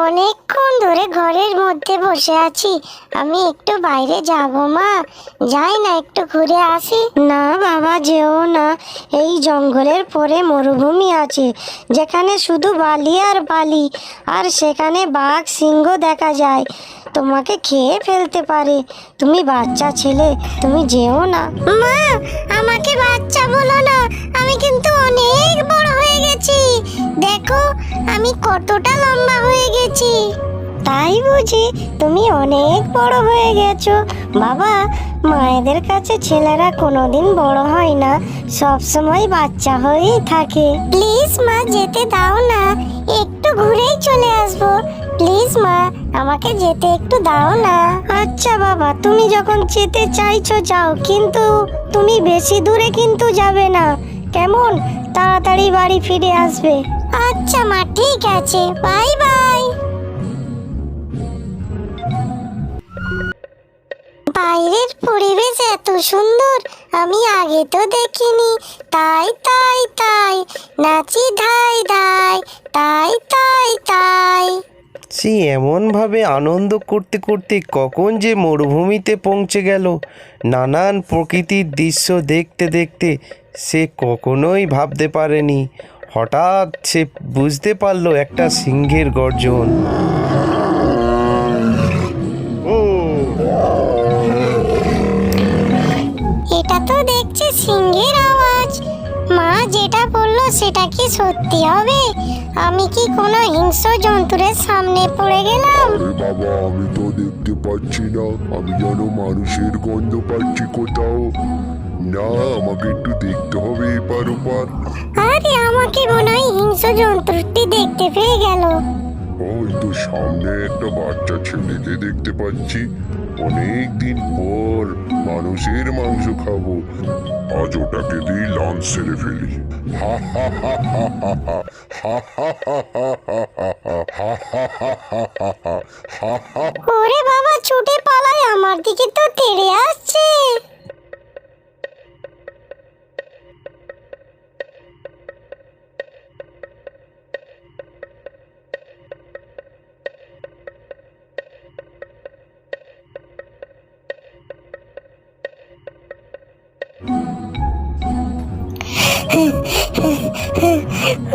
অনেকক্ষণ ধরে ঘরের মধ্যে বসে আছি, আমি একটু বাইরে যাব মা, যাই না একটু ঘুরে আসি। না বাবা, যেও না, এই জঙ্গলের পরে মরুভূমি আছে যেখানে শুধু বালি আর বালি, আর সেখানে বাঘ সিংহ দেখা যায়, তোমাকে খেয়ে ফেলতে পারে। তুমি বাচ্চা ছেলে, তুমি যেও না। মা, আমাকে বাচ্চা বলো না, আমি কিন্তু অনেক বড় হয়ে গেছি, দেখো আমি কতটা লম্বা হয়ে গেছি। তাই বুঝি? তুমি অনেক বড় হয়ে গেছো বাবা। মায়েদের কাছে ছেলেরা কোনোদিন বড় হয় না, সব সময় বাচ্চা হয়েই থাকে। প্লিজ মা, যেতে দাও না, একটু ঘুরেই চলে আসবো। প্লিজ মা, আমাকে যেতে একটু দাও না। আচ্ছা বাবা, তুমি যখন যেতে চাইছো যাও, কিন্তু তুমি বেশি দূরে কিন্তু যাবে না, কেমন? তাড়াতাড়ি বাড়ি ফিরে আসবে। আচ্ছা মা, ঠিক আছে, বাই বাই। বাইরের পরিবেশ এত সুন্দর, আমি আগে তো দেখিনি। তাই তাই তাই নাচি ধাই ধাই, তাই তাই তাই। সে এমনভাবে আনন্দ করতে করতে কখন যে মরুভূমিতে পৌঁছে গেল। নানান প্রকৃতির দৃশ্য দেখতে দেখতে সে কখনোই ভাবতে পারেনি। হঠাৎ সে বুঝতে পারলো একটা সিংহের গর্জন। এটা তো দেখছি সিংহের আওয়াজ। মা যেটা বললো সেটা কি সত্যি হবে? আমি কি কোনো হিংস্র জন্তুর সামনে পড়ে গেলাম? বাবা, আমি তো দেখতে পাচ্ছি না, আমি যেন মানুষের গন্ধ পাচ্ছি কোথাও। না, আমাকে একটু দেখতে হবে এপার ওপার। আরে, আমাকে মনে হয় হিংস্র জন্তুটি দেখতে পেয়ে গেল। ওই তো সামনে একটা বাচ্চা ছেলেকে দেখতে পাচ্ছি। অনেক দিন পর মানুষের মাংস খাবো, আজ ওটাকে দিয়ে লাঞ্চ সেরে ফেলি। হা হা হা হা হা হা হা হা হা হা হা হা হা হা হা। ওরে বাবা, ছুটে পালায়, আমার দিকে তো তেড়ে আসছে।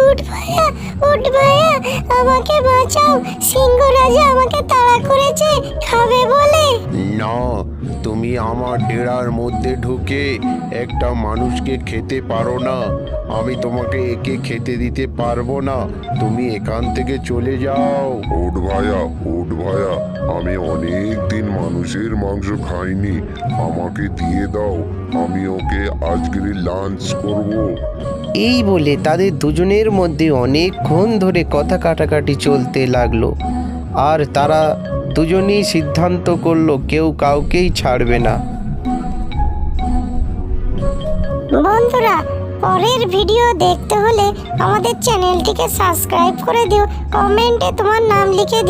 উঠ ভাইয়া, উঠ ভাইয়া, আমাকে বাঁচাও, সিংহ রাজা আমাকে তাড়া করেছে, খাবে বলে। না, তুমি আমার ডেরার মধ্যে ঢুকে একটা মানুষকে খেতে পারো না। আমি তোমাকে একে খেতে দিতে পারবো না, তুমি এখান থেকে চলে যাও। ওঠ ভাইয়া, ওঠ ভাইয়া, আমি অনেক দিন মানুষের মাংস খাইনি, আমাকে দিয়ে দাও, আমি ওকে আজকের লাঞ্চ করব। এই বলে তাদের দুজনের মধ্যে অনেকক্ষণ ধরে কথা কাটাকাটি চলতে লাগলো, আর তারা দুজনেই সিদ্ধান্ত করলো কেউ কাউকেই ছাড়বে না। বন্ধুরা, পরের ভিডিও দেখতে হলে আমাদের চ্যানেলটিকে সাবস্ক্রাইব করে দিও, কমেন্টে তোমার নাম লিখে দিও।